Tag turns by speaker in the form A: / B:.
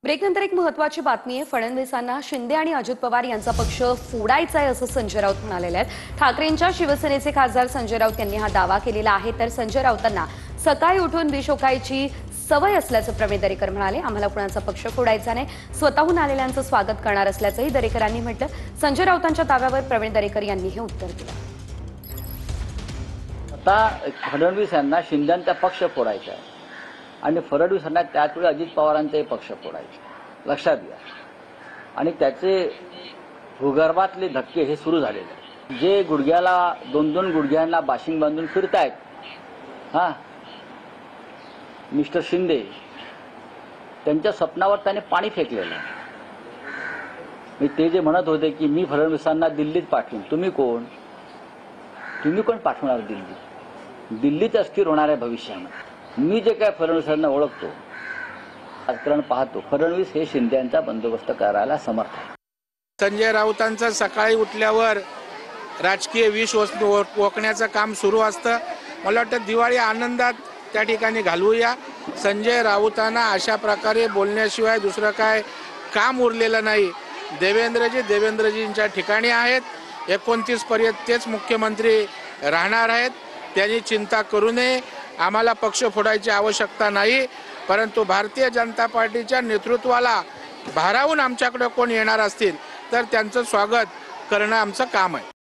A: ब्रेकनंतर एक महत्त्वाची बातमी आहे। फडणवीसांना शिंदे आणि अजित पवार यांचा पक्ष फोडायचा आहे असं संजय राऊत म्हणालेले आहेत। ठाकरेंच्या शिवसेनेचे खासदार संजय राऊत यांनी हा दावा केलेला आहे। तर संजय राऊतांना सकाळी उठून विष ओकायची सवय असल्याचं प्रवीण दरेकर म्हणाले। आम्हाला कुणाचा पक्ष फोडायचा नाही, स्वतःहून आलेल्यांचं स्वागत करणार असल्याचंही दरेकरांनी म्हटलं। संजय राऊतांच्या दाव्यावर प्रवीण दरेकर यांनी हे उत्तर दिलं।
B: आता फडणवीस यांना शिंदेचा पक्ष फोडायचा आहे आणि फडणवीसांना त्याचवेळी अजित पवारांचाही पक्ष फोडायचा, लक्षात घ्या। आणि त्याचे भूगर्भातले धक्के हे सुरू झालेले आहेत। जे गुडघ्याला दोन गुडघ्यांना बाशिंग बांधून फिरतायत मिस्टर शिंदे, त्यांच्या स्वप्नावर त्याने पाणी फेकलेलं आहे। ते जे म्हणत होते की मी फडणवीसांना दिल्लीत पाठवीन, तुम्ही कोण पाठवणार दिल्लीत अस्थिर होणार आहे भविष्यामध्ये। मी जे काय फडणवीसांना ओळखतो, राजकारण पाहतो, फडणवीस हे शिंदेचा बंदोबस्त करायला समर्थ आहे।
C: संजय राऊतांचं सकाळी उठल्यावर राजकीय विष ओकण्याचं काम सुरू असतं। मला वाटतं दिवाळी आनंदात त्या ठिकाणी घालवूया। संजय राऊतांना अशा प्रकारे बोलण्याशिवाय दुसरं काय काम उरलेलं नाही। देवेंद्रजींच्या ठिकाणी आहेत, 29 पर्यंत तेच मुख्यमंत्री राहणार आहेत। त्यांनी चिंता करू नये। आम्हाला पक्ष फोडायची आवश्यकता नाही, परंतु भारतीय जनता पार्टीच्या नेतृत्वाला भारावून आमच्याकडे कोण येणार असतील तर त्यांचं स्वागत करणं आमचं काम आहे।